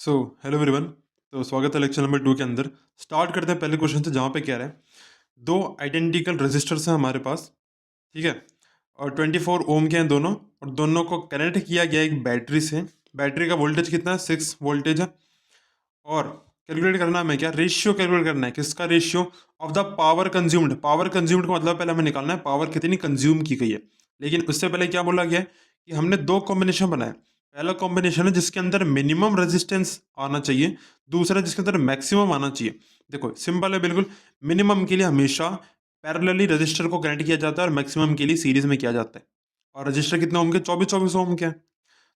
So hello everyone. तो स्वागत है लेक्चर नंबर 2 के अंदर। स्टार्ट करते हैं पहले क्वेश्चन से, जहाँ पे क्या रहा है, दो आइडेंटिकल रेजिस्टर्स हैं हमारे पास। ठीक है। और 24 ओम के हैं दोनों, और दोनों को कनेक्ट किया गया एक बैटरी से। बैटरी का वोल्टेज कितना है? 6 वोल्टेज है। और कैलकुलेट करना है हमें, क्या रेशियो कैलकुलेट करना है, किसका ratio? Of the power consumed. Power consumed का मतलब पहले हमें निकालना है पावर कितनी कंज्यूम की गई है। लेकिन उससे पहले क्या बोला गया है कि हमने दो कॉम्बिनेशन बनाए। पहला कॉम्बिनेशन है जिसके अंदर मिनिमम रेजिस्टेंस आना चाहिए, दूसरा जिसके अंदर मैक्सिमम आना चाहिए। देखो सिंपल है बिल्कुल। मिनिमम के लिए हमेशा पैरेलली रजिस्टर को कनेक्ट किया जाता है, और मैक्सिमम के लिए सीरीज में किया जाता है। और रजिस्टर कितना ओम के? 24 24 ओम के हैं।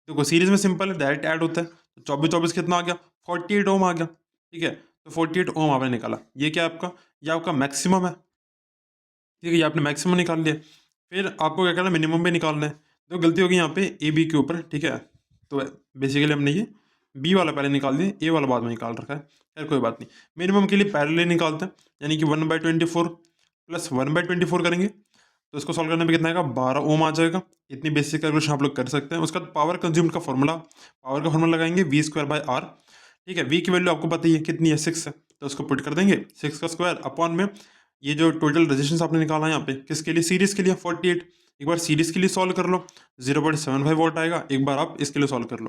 देखो सीरीज में सिंपल है, डायरेक्ट ऐड होता है। तो 24 24 कितना आ गया? 48 ओम आ गया। ठीक है। तो 48 ओम आपने निकाला, ये क्या है आपका? ये आपका मैक्सिमम है। ठीक है, ये आपने मैक्सिमम निकाल लिया। फिर आपको क्या करना है? मिनिमम भी निकालना है। तो गलती होगी यहाँ पे ए बी के ऊपर। ठीक है। तो बेसिकली हमने ये बी वाला पहले निकाल दिया, ए वाला बाद में निकाल रखा है। खैर कोई बात नहीं। मिनिमम के लिए पैरेलल निकालते हैं, यानी कि 1/24 प्लस 1/24 करेंगे तो इसको सॉल्व करने में कितना आएगा? 12 ओम आ जाएगा। इतनी बेसिक कैलकुलेशन आप लोग कर सकते हैं। उसका पावर कंज्यूम का फॉर्मूला, पावर का फॉर्मूला लगाएंगे V²/R। ठीक है। वी की वैल्यू आपको पता ही है कितनी है, 6 है। तो उसको पुट कर देंगे 6 का स्क्वायर अपॉन में ये जो टोटल रेजिस्टेंस आपने निकाला है यहाँ पे, किसके लिए? सीरीज के लिए 48। एक बार सीरीज के लिए सॉल्व कर लो, 0.75 वोल्ट आएगा। एक बार आप इसके लिए सॉल्व कर लो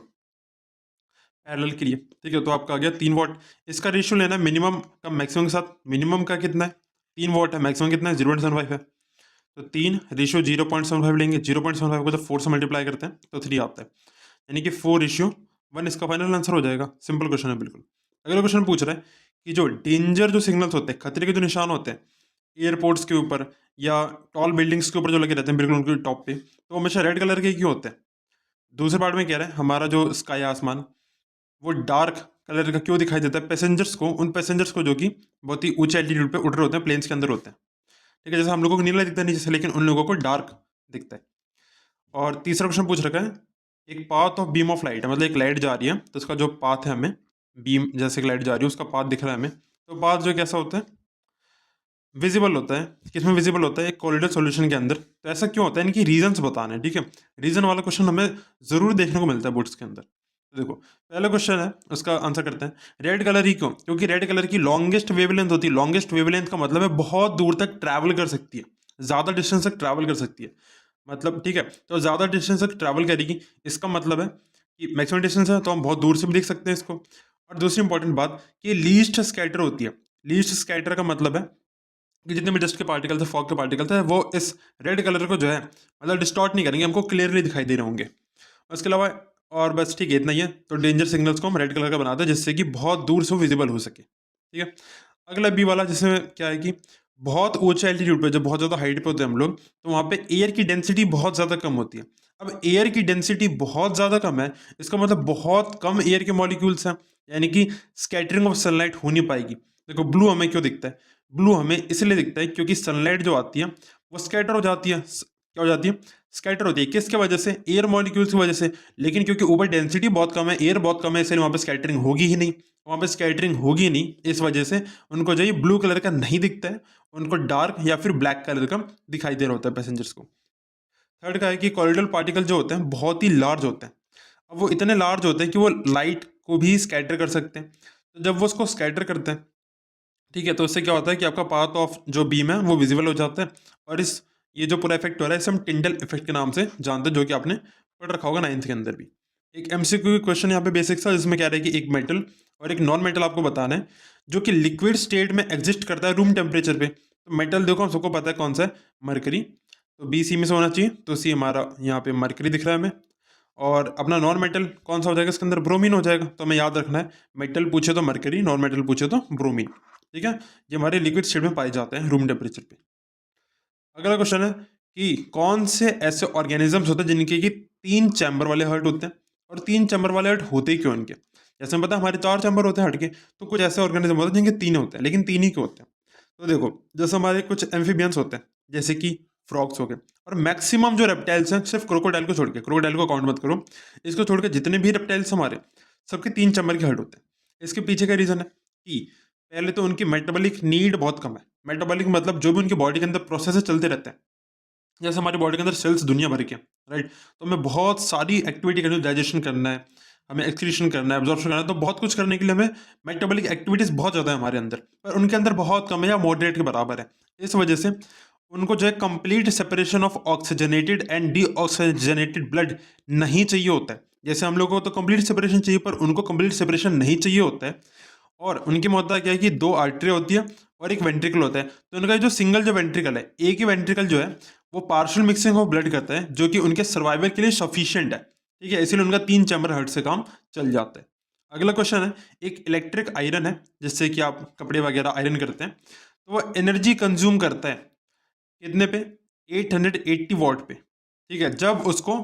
पैरेलल के लिए। ठीक है। तो आपका आ गया 3 वॉट। इसका रेशियो लेना है मिनिमम का मैक्सिमम के साथ। मिनिमम का कितना है? 3 वॉट है। मैक्सिमम कितना है? 0.75 है। तो 3 रेशियो 0.75 लेंगे। 0.75 को जब 4 से मल्टीप्लाई करते हैं तो 3 आता है, यानी कि 4:1 इसका फाइनल आंसर हो जाएगा। सिंपल क्वेश्चन है बिल्कुल। अगला क्वेश्चन पूछ रहा है कि जो डेंजर जो सिग्नल्स होते हैं, खतरे के जो निशान होते हैं एयरपोर्ट्स के ऊपर या टॉल बिल्डिंग्स के ऊपर जो लगे रहते हैं बिल्कुल उनके टॉप पे, तो हमेशा रेड कलर के क्यों होते हैं? दूसरे पार्ट में कह रहे हैं हमारा जो स्काई आसमान, वो डार्क कलर का क्यों दिखाई देता है पैसेंजर्स को? उन पैसेंजर्स को जो कि बहुत ही ऊंचे एल्टीट्यूड पे उड़ रहे होते हैं, प्लेन्स के अंदर होते हैं। ठीक है। जैसे हम लोगों को नीला दिखता है नीचे से, लेकिन उन लोगों को डार्क दिखता है। और तीसरा क्वेश्चन पूछ रखा है, एक path of beam of light है, मतलब एक लाइट जा रही है तो उसका जो पाथ है हमें, बीम जैसे एक लाइट जा रही है उसका पाथ दिख रहा है हमें। तो पाथ जो कैसा होता है? विजिबल होता है। किसमें विजिबल होता है? एक कोलिडर सॉल्यूशन के अंदर। तो ऐसा क्यों होता है? इनकी रीजंस बताने हैं। ठीक है। रीजन वाला क्वेश्चन हमें जरूर देखने को मिलता है बोर्ड्स के अंदर। तो देखो पहला क्वेश्चन है, उसका आंसर करते हैं। रेड कलर ही क्यों? क्योंकि रेड कलर की लॉन्गेस्ट वेवलेंथ होती है। लॉन्गेस्ट वेवलेंथ का मतलब है बहुत दूर तक ट्रैवल कर सकती है, ज्यादा डिस्टेंस तक ट्रैवल कर सकती है। मतलब ठीक है, तो ज़्यादा डिस्टेंस तक ट्रैवल करेगी, इसका मतलब है कि मैक्सिमम डिस्टेंस है तो हम बहुत दूर से भी देख सकते हैं इसको। और दूसरी इंपॉर्टेंट बात कि लीस्ट स्कैटर होती है। लीस्ट स्कैटर का मतलब है कि जितने भी डस्ट के पार्टिकल्स है, फॉग के पार्टिकल्स है, वो इस रेड कलर को जो है मतलब डिस्टॉर्ट नहीं करेंगे, हमको क्लियरली दिखाई दे रहे होंगे। उसके अलावा और बस ठीक है, इतना ही है। तो डेंजर सिग्नल्स को हम रेड कलर का बनाते हैं जिससे कि बहुत दूर से विजिबल हो सके। ठीक है। अगला बी वाला, जिसमें क्या है कि बहुत ऊंचे एल्टीट्यूड पे, जब बहुत ज़्यादा हाइट पे होते हैं हम लोग, तो वहाँ पे एयर की डेंसिटी बहुत ज़्यादा कम होती है। अब एयर की डेंसिटी बहुत ज़्यादा कम है, इसका मतलब बहुत कम एयर के मॉलिक्यूल्स हैं, यानी कि स्कैटरिंग ऑफ सनलाइट हो नहीं पाएगी। देखो ब्लू हमें क्यों दिखता है? ब्लू हमें इसलिए दिखता है क्योंकि सनलाइट जो आती है वो स्कैटर हो जाती है। क्या हो जाती है? स्कैटर होती है। किसके वजह से? एयर मॉलिक्यूल्स की वजह से। लेकिन क्योंकि ऊपर डेंसिटी बहुत कम है, एयर बहुत कम है, इसलिए वहाँ पे स्कैटरिंग होगी ही नहीं। वहाँ पे स्कैटरिंग होगी नहीं, इस वजह से उनको जो ये ब्लू कलर का नहीं दिखता है, उनको डार्क या फिर ब्लैक कलर का दिखाई दे रहा होता है पैसेंजर्स को। थर्ड का है कि कॉरिडोर पार्टिकल जो होते हैं बहुत ही लार्ज होते हैं। अब वो इतने लार्ज होते हैं कि वो लाइट को भी स्कैटर कर सकते हैं। तो जब वो उसको स्कैटर करते हैं, ठीक है, तो इससे क्या होता है कि आपका पाथ ऑफ जो बीम है वो विजिबल हो जाता है। और इस ये जो पूरा इफेक्ट हो रहा है इसे हम टिंडल इफेक्ट के नाम से जानते हैं, जो कि आपने पढ़ रखा होगा 9th के अंदर भी। एक एमसीक्यू क्वेश्चन यहाँ पे बेसिक सा, जिसमें कह रहा है कि एक मेटल और एक नॉन मेटल आपको बताना है जो कि लिक्विड स्टेट में एग्जिस्ट करता है रूम टेम्परेचर पे। तो मेटल देखो हम सबको पता है कौन सा है, मरकरी। तो बी सी में से होना चाहिए, तो सी हमारा यहाँ पे मरकरी दिख रहा है हमें। और अपना नॉन मेटल कौन सा हो जाएगा इसके अंदर? ब्रोमीन हो जाएगा। तो हमें याद रखना है, मेटल पूछे तो मरकरी, नॉन मेटल पूछे तो ब्रोमीन। ठीक है। ये हमारे लिक्विड स्टेट में पाए जाते हैं रूम टेम्परेचर पे। अगला क्वेश्चन है कि कौन से ऐसे ऑर्गेनिजम्स होते हैं जिनके कि 3 चैम्बर वाले हर्ट होते हैं? और 3 चैम्बर वाले हर्ट होते ही क्यों इनके? जैसे हमें पता है हमारे 4 चैम्बर होते हैं हर्ट के, तो कुछ ऐसे ऑर्गेनिज्म होते हैं जिनके 3 होते हैं, लेकिन 3 ही क्यों होते हैं? तो देखो जैसे हमारे कुछ एम्फीबियंस होते हैं, जैसे कि फ्रॉग्स हो गए। और मैक्सिमम जो रेप्टाइल्स हैं, सिर्फ क्रोकोडाइल को छोड़ के, क्रोकोडाइल को काउंट मत करो, इसको छोड़ के जितने भी रेप्टाइल्स हमारे, सबके 3 चैम्बर के हर्ट होते हैं। इसके पीछे का रीजन है कि पहले तो उनकी मेटाबॉलिक नीड बहुत कम है। मेटाबॉलिक मतलब जो भी उनकी बॉडी के अंदर प्रोसेस चलते रहते हैं, जैसे हमारी बॉडी के अंदर सेल्स दुनिया भर के, राइट? तो हमें बहुत सारी एक्टिविटी करनी है, डाइजेशन करना है, हमें एक्सक्रीशन करना है, एब्जॉर्प्शन करना है, तो बहुत कुछ करने के लिए हमें मेटाबॉलिक एक्टिविटीज़ बहुत ज़्यादा है हमारे अंदर, पर उनके अंदर बहुत कम है या मॉडरेट के बराबर है। इस वजह से उनको जो है complete separation of oxygenated and deoxygenated blood नहीं चाहिए होता है। जैसे हम लोगों को तो कंप्लीट सेपरेशन चाहिए, पर उनको कंप्लीट सेपरेशन नहीं चाहिए होता है। और उनकी में होता क्या है कि दो आर्टरी होती है और एक वेंट्रिकल होता है। तो उनका जो सिंगल जो वेंट्रिकल है, एक ही वेंट्रिकल जो है वो पार्शियल मिक्सिंग ऑफ ब्लड करता है, जो कि उनके सर्वाइवल के लिए सफिशिएंट है। ठीक है, इसीलिए उनका 3 चैम्बर हार्ट से काम चल जाता है। अगला क्वेश्चन है, एक इलेक्ट्रिक आयरन है जिससे कि आप कपड़े वगैरह आयरन करते हैं, तो वो एनर्जी कंज्यूम करता है कितने पे, 880 वॉट पे। ठीक है, जब उसको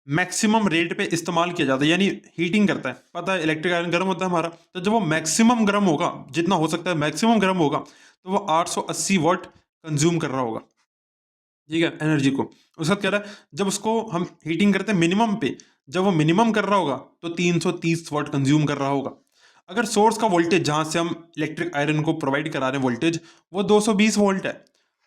मैक्सिमम रेट पे इस्तेमाल किया जाता है, यानी हीटिंग करता है। पता है इलेक्ट्रिक आयरन गर्म होता है हमारा, तो जब वो मैक्सिमम गर्म होगा, जितना हो सकता है मैक्सिमम गर्म होगा, तो वो 880 वॉट कंज्यूम कर रहा होगा। ठीक है, एनर्जी को। उसके बाद कह रहा है जब उसको हम हीटिंग करते हैं मिनिमम पे, जब वो मिनिमम कर रहा होगा तो 330 वॉट कंज्यूम कर रहा होगा। अगर सोर्स का वोल्टेज जहां से हम इलेक्ट्रिक आयरन को प्रोवाइड करा रहे हैं वोल्टेज, वो 220 वोल्ट है,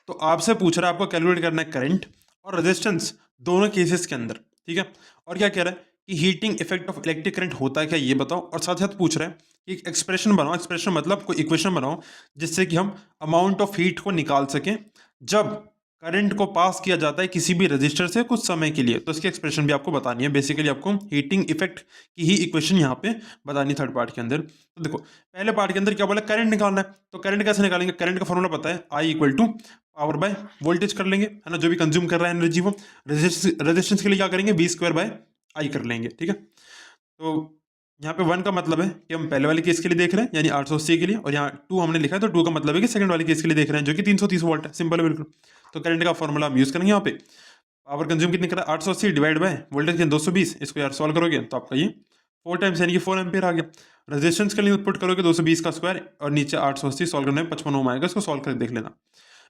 तो आपसे पूछ रहा है आपको कैलकुलेट करना है करंट और रेजिस्टेंस दोनों केसेस के अंदर। ठीक है, और क्या कह रहा है कि heating effect of electric current होता है क्या ये बताओ, और साथ साथ पूछ रहा है कि एक एक्सप्रेशन बनाओ, एक्सप्रेशन मतलब कोई इक्वेशन बनाओ जिससे कि हम अमाउंट ऑफ हीट को निकाल सकें जब करंट को पास किया जाता है किसी भी रजिस्टर से कुछ समय के लिए। तो इसकी एक्सप्रेशन भी आपको बतानी है। बेसिकली आपको हीटिंग इफेक्ट की ही इक्वेशन यहाँ पे बतानी थर्ड पार्ट के अंदर। तो देखो पहले पार्ट के अंदर क्या बोला, करंट निकालना है, तो करंट कैसे निकालेंगे, करंट का फॉर्मूला पता है, I equal to power by voltage कर लेंगे, है ना, जो भी कंज्यूम कर रहा है एनर्जी वो। रेजिस्टेंस के लिए क्या करेंगे, बी स्क्वायर बाय आई कर लेंगे। ठीक है, तो यहाँ पे 1 का मतलब है कि हम पहले वाले केस के लिए देख रहे हैं यानी 880 के लिए, और यहाँ 2 हमने लिखा है तो 2 का मतलब है कि सेकंड वाले केस के लिए देख रहे हैं जो कि 330 वोल्ट है। सिंपल है बिल्कुल। तो करंट का फॉर्मूला हम यूज करेंगे यहाँ पे। पावर कंज्यूम कितनी करा, 880 डिवाइड बाय वोल्टेज के 220, इसको यार सॉल्व करोगे तो आपका ये 4 टाइम्स यानी कि 4 एम्पियर आ गया। रेजिस्टेंस के लिए उत्पुट करोगे 220 का स्क्वायर और नीचे 880 सॉल्व करने में 55 ओम आएगा, इसको सॉल्व करके देख लेना।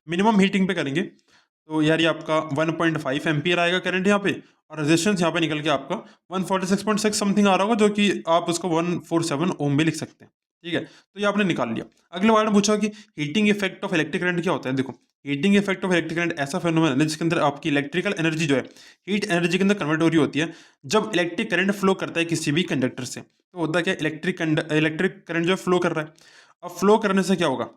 मिनिमम हीटिंग पे करेंगे तो यार ये आपका 1.5 एम्पियर आएगा करंट यहाँ पे, और रेजिस्टेंस यहाँ पे निकल के आपका 146.6 समथिंग आ रहा होगा, जो कि आप उसको 147 ओम में लिख सकते हैं। ठीक है, तो ये आपने निकाल लिया। अगले बार ने पूछा कि heating effect of electric current क्या होता है। देखो heating effect of electric current ऐसा फेनोमेनन है जिसके अंदर आपकी इलेक्ट्रिकल एनर्जी जो है हीट एनर्जी के अंदर कन्वर्ट हो रही होती है जब इलेक्ट्रिक करंट फ्लो करता है किसी भी कंडक्टर से। तो होता क्या, इलेक्ट्रिक करंट जो फ्लो कर रहा है, अब फ्लो करने से क्या होगा,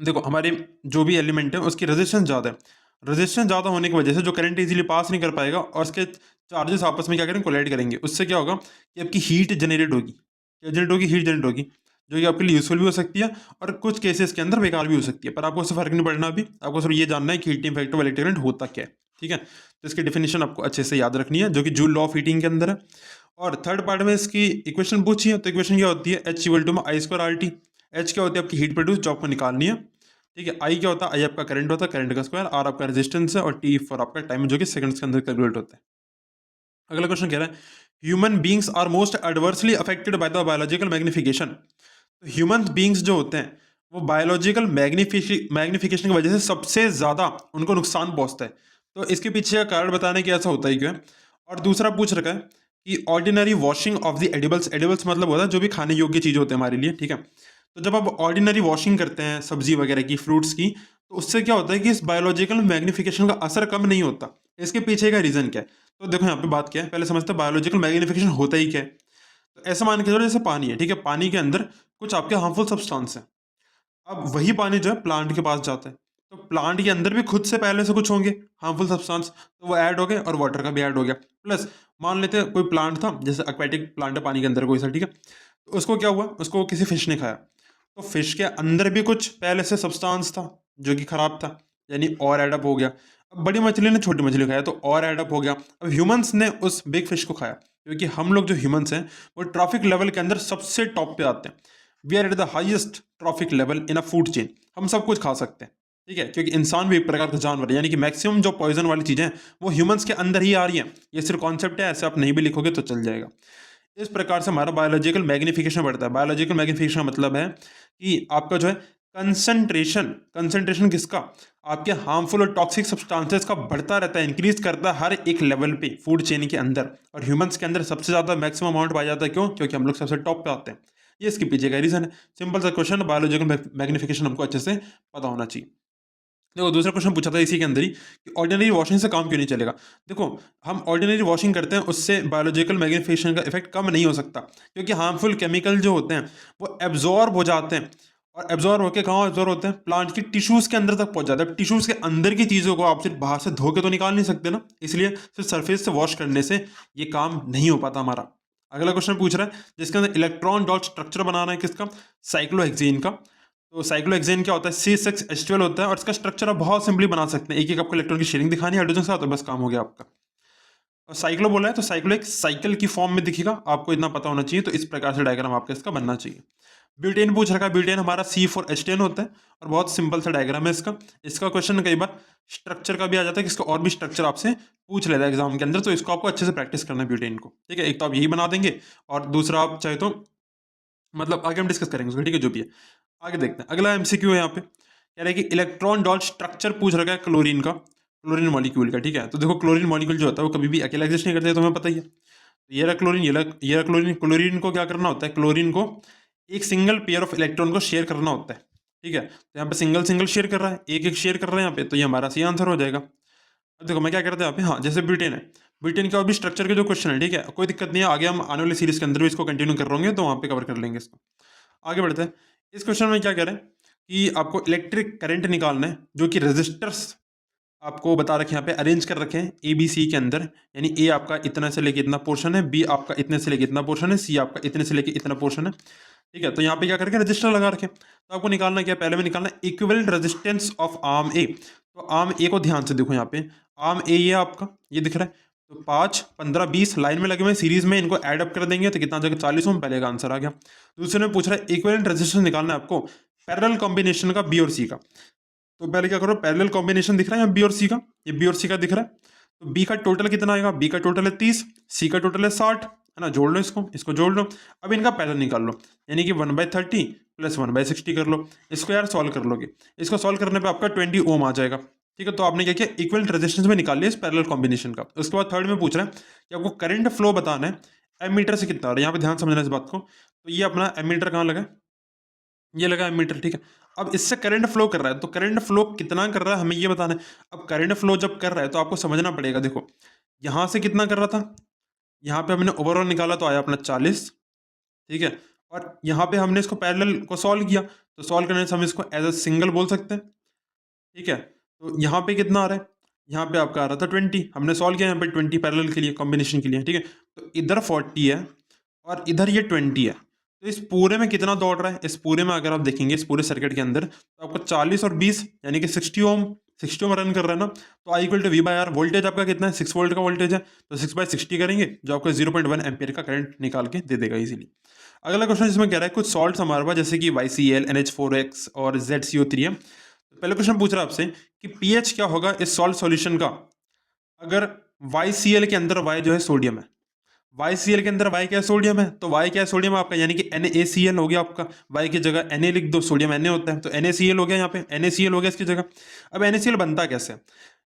देखो हमारे जो भी एलिमेंट है उसकी रेजिस्टेंस ज़्यादा है, रेजिस्टेंस ज़्यादा होने की वजह से जो करंट इजीली पास नहीं कर पाएगा और उसके चार्जेस आपस में क्या करेंगे, कोलाइड करेंगे। उससे क्या होगा कि आपकी हीट जनरेट होगी, क्या जनरेट होगी, हीट जनरेट होगी, जो कि आपके लिए यूजफुल भी हो सकती है और कुछ केसेस के अंदर बेकार भी हो सकती है। पर आपको उससे फर्क नहीं पड़ना, अभी आपको सिर्फ ये जानना है कि heating effect of electric current होता क्या है। ठीक है, तो इसकी डेफिनेशन आपको अच्छे से याद रखनी है जो कि जूल लॉ ऑफ हीटिंग के अंदर है। और थर्ड पार्ट में इसकी इक्वेशन पूछी है, तो इक्वेशन क्या होती है, H equal to I square R T. H क्या होती है, आपकी हीट प्रोड्यूस, जो आपको निकालनी है। ठीक है, आई क्या होता है, आई आपका करंट होता है, करंट का स्क्वायर, आर आपका रेजिस्टेंस है, और टी फॉर आपका टाइम जो कि सेकंड्स के अंदर कैलकुलेट होता है। अगला क्वेश्चन कह रहा है human beings are most adversely affected by the biological magnification. तो ह्यूमन बींग्स जो होते हैं वो बायोलॉजिकल मैग्निफिकेशन की वजह से सबसे ज्यादा उनको नुकसान पहुंचता है। तो इसके पीछे का कारण बताने की ऐसा होता है क्यों है। और दूसरा पूछ रखा है कि ordinary washing of the edibles, edibles मतलब होता है जो भी खाने योग्य चीज होते हैं हमारे लिए। ठीक है, तो जब आप ऑर्डिनरी वॉशिंग करते हैं सब्जी वगैरह की, फ्रूट्स की, तो उससे क्या होता है कि इस बायोलॉजिकल मैग्निफिकेशन का असर कम नहीं होता। इसके पीछे का रीजन क्या है, तो देखो यहाँ पे बात क्या है, पहले समझते हैं बायोलॉजिकल मैग्निफिकेशन होता ही क्या है। तो ऐसा मान के चलो जैसे पानी है, ठीक है, पानी के अंदर कुछ आपके हार्मफुल सब्सटेंस है। अब वही पानी जो है प्लांट के पास जाता है, तो प्लांट के अंदर भी खुद से पहले से कुछ होंगे हार्मफुल सब्सटेंस, तो वो ऐड हो गए और वाटर का भी ऐड हो गया। प्लस मान लेते हैं कोई प्लांट था, जैसे एक्वेटिक प्लांट है पानी के अंदर कोई सा, ठीक है, तो उसको क्या हुआ, उसको किसी फिश ने खाया, तो फिश के अंदर भी कुछ पहले से सब्सटेंस था जो कि खराब था, यानी और एडअप हो गया। अब बड़ी मछली ने छोटी मछली खाया तो और एडअप हो गया। अब ह्यूमंस ने उस बिग फिश को खाया, क्योंकि हम लोग जो ह्यूमंस हैं वो ट्रॉफिक लेवल के अंदर सबसे टॉप पे आते हैं। We are at the highest trophic level in a food chain, हम सब कुछ खा सकते हैं। ठीक है, क्योंकि इंसान भी एक प्रकार का जानवर है, यानी कि मैक्सिमम जो पॉइजन वाली चीज़ें हैं वो ह्यूमंस के अंदर ही आ रही हैं। ये सिर्फ कॉन्सेप्ट है, ऐसे आप नहीं भी लिखोगे तो चल जाएगा। इस प्रकार से हमारा बायोलॉजिकल मैग्निफिकेशन बढ़ता है। बायोलॉजिकल मैग्निफिकेशन का मतलब है कि आपका जो है कंसंट्रेशन, कंसंट्रेशन किसका, आपके हार्मफुल और टॉक्सिक सब्सटेंसेस का बढ़ता रहता है, इंक्रीज करता है हर एक लेवल पे फूड चेन के अंदर। और ह्यूमंस के अंदर सबसे ज़्यादा मैक्सिमम अमाउंट पाया जाता है, क्यों, क्योंकि हम लोग सबसे टॉप पे आते हैं। ये इसके पीछे का रीजन है। सिंपल सा क्वेश्चन, बायोलॉजिकल मैग्निफिकेशन हमको अच्छे से पता होना चाहिए। देखो दूसरा क्वेश्चन पूछा था इसी के अंदर ही कि ऑर्डिनरी वॉशिंग से काम क्यों नहीं चलेगा। देखो हम ऑर्डिनरी वॉशिंग करते हैं, उससे बायोलॉजिकल मैग्नीफिकेशन का इफेक्ट कम नहीं हो सकता, क्योंकि हार्मफुल केमिकल जो होते हैं वो एब्जॉर्ब हो जाते हैं, और एब्जॉर्ब होकर कहाँ एब्जॉर्ब होते हैं, प्लांट की टिश्यूज के अंदर तक पहुंच जाते हैं। टिश्यूज के अंदर की चीज़ों को आप सिर्फ बाहर से धो के तो निकाल नहीं सकते ना, इसलिए सिर्फ सरफेस से वॉश करने से ये काम नहीं हो पाता हमारा। अगला क्वेश्चन पूछ रहा है जिसके अंदर इलेक्ट्रॉन डॉट स्ट्रक्चर बनाना है किसका, साइक्लोहेक्सेन का। तो साइक्लोहेक्सेन क्या होता है, C6H12 होता है, और इसका स्ट्रक्चर आप बहुत सिंपली बना सकते हैं, एक एक आपको इलेक्ट्रॉन की शेयरिंग दिखानी है हाइड्रोजन के साथ, तो बस काम हो गया आपका। और साइक्लो बोला है तो साइक्लो एक साइकिल की फॉर्म में दिखेगा, आपको इतना पता होना चाहिए, तो इस प्रकार से डायग्राम आपका इसका बनना चाहिए। ब्यूटेन पूछ रखा है, ब्यूटेन हमारा C4H10 होता है, और बहुत सिंपल सा डायग्राम है इसका। इसका क्वेश्चन कई बार स्ट्रक्चर का भी आ जाता है कि इसका और भी स्ट्रक्चर आपसे पूछ लेता है एग्जाम के अंदर, तो इसको आपको अच्छे से प्रैक्टिस करना है ब्यूटेन को, ठीक है। एक तो आप यही बना देंगे, और दूसरा आप चाहे तो मतलब आगे हम डिस्कस करेंगे उसको, ठीक है, जो भी है। आगे देखते हैं अगला एमसीक्यू है यहाँ पे, कह रहा है कि इलेक्ट्रॉन डॉट स्ट्रक्चर पूछ रखा है क्लोरीन का, क्लोरीन मॉलिक्यूल का, ठीक है। तो देखो क्लोरीन मॉलिक्यूल जो होता है वो कभी भी अकेला एग्जिस्ट नहीं करता है, तुम्हें पता ही है। तो ये रहा क्लोरीन, ये रहा क्लोरीन। क्लोरीन को क्या करना होता है, क्लोरीन को एक सिंगल पेयर ऑफ इलेक्ट्रॉन को शेयर करना होता है, ठीक है। तो यहाँ पे सिंगल सिंगल शेयर कर रहा है, एक एक शेयर कर रहा है यहाँ पे, तो ये हमारा सी आंसर हो जाएगा। अब देखो मैं क्या करता है यहाँ पे, हाँ जैसे ब्यूटेन है, ब्यूटेन के और भी स्ट्रक्चर के जो क्वेश्चन है, ठीक है, कोई दिक्कत नहीं है, आगे हम आने वाली सीरीज के अंदर भी इसको कंटिन्यू कर रहे होंगे, तो वहाँ पे कवर कर लेंगे इसको। आगे बढ़ते हैं। इस क्वेश्चन में क्या कह रहे हैं कि आपको इलेक्ट्रिक करंट निकालना है, जो कि रेजिस्टर्स आपको बता रखे यहाँ पे अरेंज कर रखे हैं ए बी सी के अंदर, यानी ए आपका इतना से लेके इतना पोर्शन है, बी आपका इतने से लेके इतना पोर्शन है, सी आपका इतने से लेके इतना पोर्शन है, ठीक है। तो यहाँ पे क्या करके रजिस्टर लगा रखे, तो आपको निकालना क्या है, पहले में निकालना इक्विवेलेंट रेजिस्टेंस ऑफ आर्म ए। तो आर्म ए को ध्यान से देखो, यहाँ पे आर्म ए ये आपका ये दिख रहा है, तो 5 15 20 लाइन में लगे हुए सीरीज में, इनको एड अप कर देंगे तो कितना आ जाएगा, 40 ओम, पहले का आंसर आ गया। दूसरे में पूछ रहा है इक्विवेलेंट रेजिस्टेंस निकालना है आपको पैरेलल कॉम्बिनेशन का बी और सी का। तो पहले क्या करो, पैरेलल कॉम्बिनेशन दिख रहा है यहाँ बी और सी का, ये बी और सी का दिख रहा है, तो बी का टोटल कितना आएगा, बी का टोटल है 30, सी का टोटल है 60, है ना, जोड़ लो इसको, इसको जोड़ लो। अब इनका पैरेलल निकाल लो, यानी कि 1/30 प्लस 1/60 कर लो, इसको यार सॉल्व कर लोगे, इसको सॉल्व करने पे आपका 20 ओम आ जाएगा, ठीक है। तो आपने क्या किया, इक्वल रेजिस्टेंस में निकाल लिया इस पैरेलल कॉम्बिनेशन का। उसके बाद थर्ड में पूछ रहा है कि आपको करंट फ्लो बताना है एमीटर से कितना आ रहा है, यहाँ पे ध्यान समझना इस बात को। तो ये अपना एमीटर कहाँ लगा, ये लगा एमीटर, ठीक है। अब इससे करंट फ्लो कर रहा है, तो करंट फ्लो कितना कर रहा है हमें ये बताना है। अब करंट फ्लो जब कर रहा है तो आपको समझना पड़ेगा, देखो यहाँ से कितना कर रहा था, यहाँ पे हमने ओवरऑल निकाला तो आया अपना 40, ठीक है। और यहाँ पे हमने इसको पैरेलल को सॉल्व किया, तो सॉल्व करने से हम इसको एज अ सिंगल बोल सकते हैं, ठीक है। तो यहाँ पे कितना आ रहा है, यहाँ पे आपका आ रहा था 20, हमने सॉल्व किया यहाँ पे 20 पैरेलल के लिए, कॉम्बिनेशन के लिए, ठीक है। तो इधर 40 है और इधर ये 20 है, तो इस पूरे में कितना दौड़ रहा है, इस पूरे में अगर आप देखेंगे इस पूरे सर्किट के अंदर, तो आपको 40 और 20 यानी कि 60 ओम रन कर रहा है ना। तो I equal to V by R, voltage आपका कितना है, 6 वोल्ट का वोल्टेज है, तो 6/60 करेंगे जो आपको 0.1 एम्पियर का करंट निकाल के दे देगा इजीली। अगला क्वेश्चन जिसमें कह रहा है कुछ सॉल्ट्स हमारे पास जैसे कि YCl NH4X और ZCO3 है। तो पहले क्वेश्चन पूछ रहा है आपसे कि पीएच क्या होगा इस सॉल्ट सॉल्यूशन का, अगर YCl के अंदर Y जो है सोडियम है, YCl के अंदर Y क्या है, सोडियम है, तो Y क्या है, सोडियम आपका, यानी कि NaCl हो गया आपका, Y की जगह Na लिख दो, सोडियम Na होता है, तो NaCl हो गया, यहाँ पे NaCl हो गया इसकी जगह। अब NaCl बनता कैसे,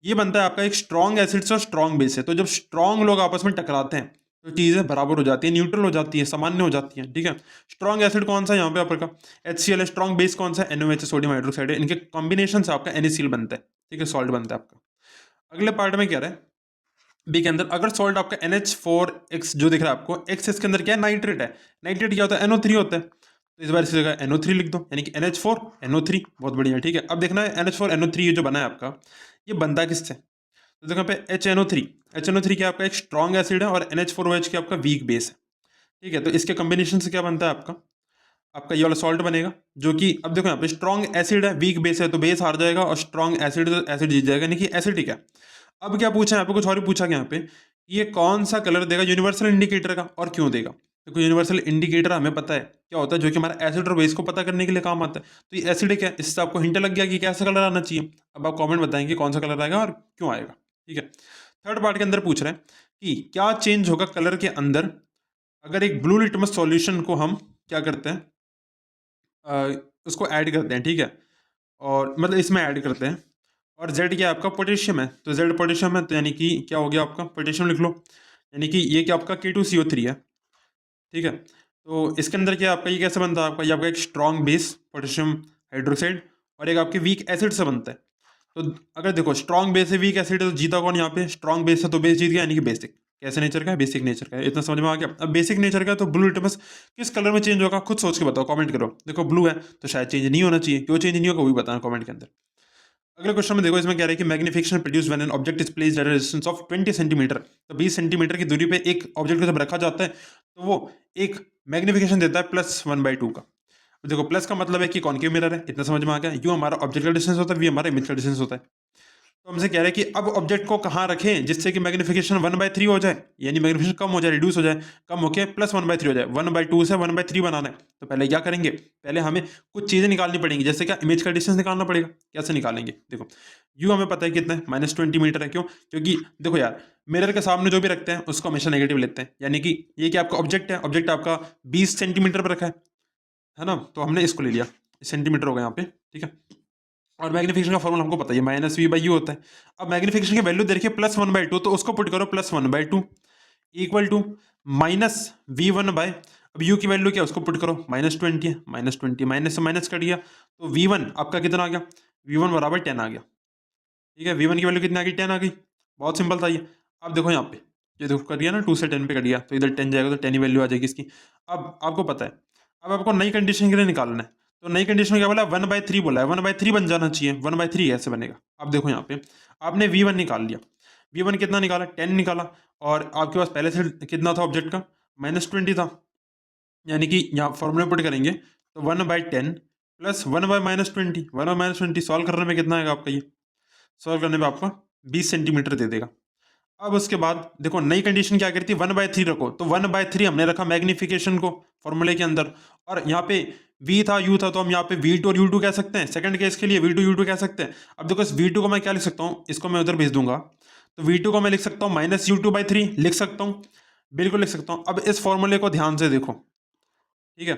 ये बनता है आपका एक स्ट्रॉन्ग एसिड से और स्ट्रॉन्ग बेस है, तो जब स्ट्रॉन्ग लोग आपस में टकराते हैं तो चीजें बराबर हो जाती है, न्यूट्रल हो जाती है, सामान्य हो जाती है, ठीक है। स्ट्रॉन्ग एसिड कौन सा यहाँ पे आपका HCl है, स्ट्रॉन्ग बेस कौन सा NaOH सोडियम हाइड्रोक्साइड है, इनके कॉम्बिनेशन से आपका NaCl बनता है, ठीक है, सॉल्ट बनता है आपका। अगले पार्ट में क्या रहा है, बी के अंदर अगर सॉल्ट आपका NH4X जो दिख रहा है आपको, X इसके अंदर क्या है, नाइट्रेट है, नाइट्रेट क्या होता है, NO3 होता है, तो इस बार इसी जगह NO3 लिख दो, यानी कि NH4 NO3, बहुत बढ़िया, ठीक है। अब देखना है NH4 NO3 ये जो बना है आपका, ये बनता किससे, तो देखो पे HNO3 क्या आपका एक स्ट्रॉन्ग एसिड है, और NH4OH क्या आपका वीक बेस है, ठीक है। तो इसके कॉम्बिनेशन से क्या बनता है आपका, आपका ये वाला सॉल्ट बनेगा, जो कि अब देखो यहाँ पे स्ट्रॉन्ग एसिड है, वीक बेस है, तो बेस हार जाएगा, और स्ट्रॉन्ग एसिड तो एसिड जीत जाएगा, यानी कि एसिडिक है। अब क्या पूछा है यहाँ पे, कुछ और ही पूछा गया यहाँ पे, ये कौन सा कलर देगा यूनिवर्सल इंडिकेटर का, और क्यों देगा। देखो यूनिवर्सल इंडिकेटर हमें पता है क्या होता है, जो कि हमारा एसिड और बेस को पता करने के लिए काम आता है, तो ये एसिडिक है, इससे आपको हिंट लग गया कि कैसा कलर आना चाहिए। अब आप कमेंट बताएंगे कौन सा कलर आएगा और क्यों आएगा, ठीक है। थर्ड पार्ट के अंदर पूछ रहे हैं कि क्या चेंज होगा कलर के अंदर अगर एक ब्लू लिटमस सॉल्यूशन को हम क्या करते हैं, उसको ऐड करते हैं, ठीक है, और मतलब इसमें ऐड करते हैं, और जेड क्या है आपका, पोटेशियम है, तो जेड पोटेशियम है, तो यानी कि क्या हो गया आपका, पोटेशियम लिख लो, यानी कि ये क्या आपका K2CO3 है, ठीक है। तो इसके अंदर क्या आपका, ये कैसे बनता है आपका, ये आपका एक स्ट्रॉन्ग बेस पोटेशियम हाइड्रोक्साइड, और एक आपके वीक एसिड से बनता है, तो अगर देखो स्ट्रॉन्ग बेस है वीक एसिड है तो जीता कौन यहाँ पे, स्ट्रॉन्ग बेस है तो बेस जीत गया, यानी कि बेसिक। कैसे नेचर का है, बेसिक नेचर का है, इतना समझ में आ गया। अब बेसिक नेचर का है तो ब्लू लिटमस किस कलर में चेंज होगा, खुद सोच के बताओ, कमेंट करो। देखो ब्लू है तो शायद चेंज नहीं होना चाहिए, क्यों चेंज नहीं होगा वो भी बताना कमेंट के अंदर। अगले क्वेश्चन में देखो, इसमें कह रहा है कि magnification produce when an object is placed at a distance of 20 centimetre. तो 20 सेंटीमीटर की दूरी पे एक ऑब्जेक्ट को जब रखा जाता है तो वो एक मैग्निफिकेशन देता है +1/2 का। देखो प्लस का मतलब है कि कॉनकेव मिरर है, इतना समझ में आ गया। यू हमारा ऑब्जेक्ट का डिस्टेंस होता है, वी हमारा इमेज का डिस्टेंस होता है। तो हमसे कह रहे हैं कि अब ऑब्जेक्ट को कहाँ रखें जिससे कि मैग्निफिकेशन 1/3 हो जाए, यानी मैग्निफिकेशन कम हो जाए, रिड्यूस हो जाए, कम होकर +1/3 हो जाए। 1/2 से 1/3 बनाना है तो पहले क्या करेंगे, पहले हमें कुछ चीज़ें निकालनी पड़ेंगी, जैसे क्या इमेज का डिस्टेंस निकालना पड़ेगा। कैसे निकालेंगे, देखो यू हमें पता है कितना है, -20 मीटर है। क्यों, क्योंकि देखो यार मिरर के सामने जो भी रखते हैं उसको हमेशा नेगेटिव लेते हैं, यानी कि ये कि आपका ऑब्जेक्ट है, ऑब्जेक्ट आपका 20 सेंटीमीटर पर रखा है ना, तो हमने इसको ले लिया, सेंटीमीटर होगा यहाँ पे, ठीक है। और मैग्निफिकेशन का फॉर्मूला हमको पता है, -v/u होता है। अब मैग्निफिकेशन की वैल्यू देखिए +1/2, तो उसको पुट करो +1/2 इक्वल टू -v1/, अब u की वैल्यू क्या है उसको पुट करो, -20 है, -20 माइनस से माइनस कट गया, तो v1 आपका कितना आ गया, v1 बराबर 10 आ गया। ठीक है, v1 की वैल्यू कितनी आ गई, 10 आ गई। बहुत सिंपल था ये। अब देखो यहाँ पे, ये देखो कट गया ना, 2 से 10 पे कट गया, तो इधर 10 जाएगा तो 10 ही वैल्यू आ जाएगी इसकी। अब आपको पता है, अब आपको नई कंडीशन के लिए निकालना है, तो नई कंडीशन में क्या बोला, 1/3 बोला है, 1/3 बन जाना चाहिए। 1/3 कैसे बनेगा, अब देखो यहाँ पे आपने v1 निकाल लिया, v1 कितना निकाला, 10 निकाला, और आपके पास पहले से कितना था ऑब्जेक्ट का, -20 था, यानी कि यहाँ फॉर्मूले पुट करेंगे तो 1/10 प्लस 1/-20, 1/-20 सॉल्व करने में कितना आएगा आपका, ये सॉल्व करने में आपका 20 सेंटीमीटर दे देगा। अब उसके बाद देखो नई कंडीशन क्या करती है, 1/3 रखो, तो 1/3 हमने रखा मैग्निफिकेशन को फॉर्मूले के अंदर, और यहाँ पे v था u था, तो हम यहाँ पे v2 और u2 कह सकते हैं। सेकंड केस के लिए v2 u2 कह सकते हैं। अब देखो इस v2 को मैं क्या लिख सकता हूँ, इसको मैं उधर भेज दूंगा, तो v2 को मैं लिख सकता हूँ -u2/3 लिख सकता हूँ, बिल्कुल लिख सकता हूँ। अब इस फॉर्मूले को ध्यान से देखो, ठीक है,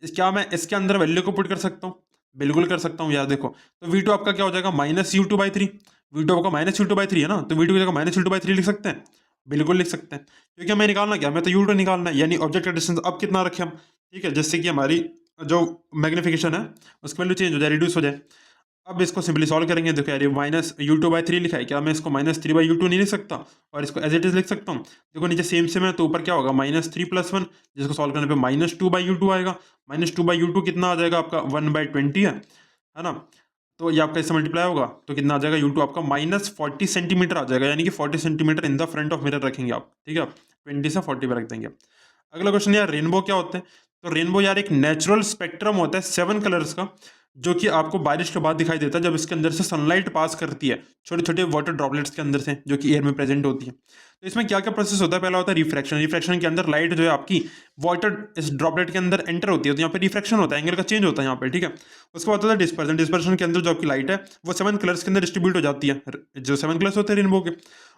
क्या मैं इसके अंदर वैल्यू को पुट कर सकता हूँ, बिल्कुल कर सकता हूँ यार। देखो तो v2 आपका क्या हो जाएगा, -u2/3, v2 आपका -u2/3 है ना, तो v2 की जगह -u2/3 लिख सकते हैं, बिल्कुल लिख सकते हैं, क्योंकि हमें निकालना क्या, हमें तो u2 निकालना है, यानी ऑब्जेक्ट का डिस्टेंस अब कितना रखें हम, ठीक है, जिससे कि हमारी जो मैग्निफिकेशन है उसकी वैल्यू चेंज हो जाए, रिड्यूस हो जाए। अब इसको सिंपली सॉल्व करेंगे, देखो यार ये -u2/3 लिखा है, क्या मैं इसको -3/u2 नहीं लिख सकता और इसको एज इट इज लिख सकता हूँ। देखो नीचे सेम सेम है, तो ऊपर क्या होगा, -3 + 1, जिसको सॉल्व करने पे -2/u2 आएगा। -2/u2 कितना आ जाएगा आपका, 1/20 है ना, तो ये आपका इससे मल्टीप्लाई होगा तो कितना आ जाएगा, u2 आपका -40 सेंटीमीटर आ जाएगा, यानी कि 40 centimetre in the front of mirror रखेंगे आप, ठीक है, 20 से 40 पे रख देंगे। अगला क्वेश्चन यार, रेनबो क्या होता है, तो रेनबो यार एक नेचुरल स्पेक्ट्रम होता है 7 कलर्स का, जो कि आपको बारिश के बाद दिखाई देता है जब इसके अंदर से सनलाइट पास करती है छोटे छोटे वाटर ड्रॉपलेट्स के अंदर से, जो कि एयर में प्रेजेंट होती है। तो इसमें क्या क्या प्रोसेस होता है, पहला होता है रिफ्रैक्शन। रिफ्रैक्शन के अंदर लाइट जो है आपकी वाटर इस ड्रॉपलेट के अंदर एंटर होती है, तो यहाँ पे रिफ्रैक्शन होता है, एंगल का चेंज होता है यहाँ पे, ठीक है। उसके बाद होता है डिस्पर्सन। डिस्पर्सन के अंदर जो आपकी लाइट है वो 7 कलर्स के अंदर डिस्ट्रीब्यूट हो जाती है, जो 7 कलर्स होते हैं रेनबो के।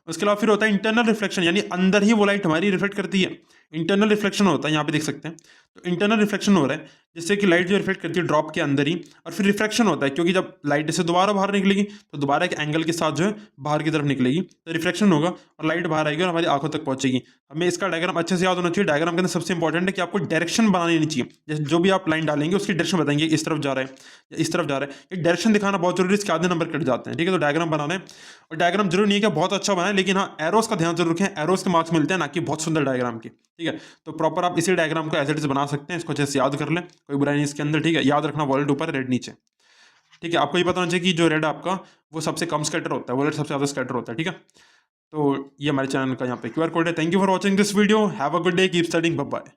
उसके अलावा फिर होता है इंटरनल रिफ्लेक्शन, यानी अंदर ही वो लाइट हमारी रिफ्लेक्ट करती है, इंटरनल रिफ्लेक्शन होता है, यहाँ पे देख सकते हैं। तो इंटरनल रिफ्लेक्शन हो रहा है जिससे कि लाइट जो रिफ्लेक्ट करती है ड्रॉप के अंदर ही, और फिर रिफ्रैक्शन होता है क्योंकि जब लाइट से दोबारा बाहर निकलेगी तो दोबारा एक एंगल के साथ जो है बाहर की तरफ निकलेगी, तो रिफ्रैक्शन होगा और लाइट बाहर आएगी और हमारी आंखों तक पहुंचेगी। हमें इसका डायग्राम अच्छे से याद होना चाहिए। डायग्राम के अंदर सबसे इंपॉर्टेंट है कि आपको डायरेक्शन बनानी नहीं चाहिए, जैसे जो भी आप लाइन डालेंगे उसकी डायरेक्शन बताएंगे, इस तरफ जा रहा है या इस तरफ जा रहा है, ये डायरेक्शन दिखाना बहुत जरूरी है, इसके आधे नंबर कट जाते हैं, ठीक है। तो डायग्राम बनाना है, और डायग्राम जरूर नहीं है कि बहुत अच्छा बनाए, लेकिन हाँ एरोस का ध्यान जरूर रखें, एरोस के मार्क्स मिलते हैं, ना कि बहुत सुंदर डायग्राम के, ठीक है। तो प्रॉपर आप इसी डायग्राम को एज इट इज बना सकते हैं, इसको अच्छे से याद कर लें, कोई बुराई नहीं इसके अंदर, ठीक है। याद रखना वॉलेट ऊपर रेड नीचे, ठीक है। आपको ये पता होना चाहिए कि जो रेड आपका वो सबसे कम स्कैटर होता है, वॉलेट सबसे ज़्यादा स्कैटर होता है, ठीक है। तो ये हमारे चैनल का यहाँ पे QR कोड है। Thank you for watching this video, have a good day, keep studying, bye bye.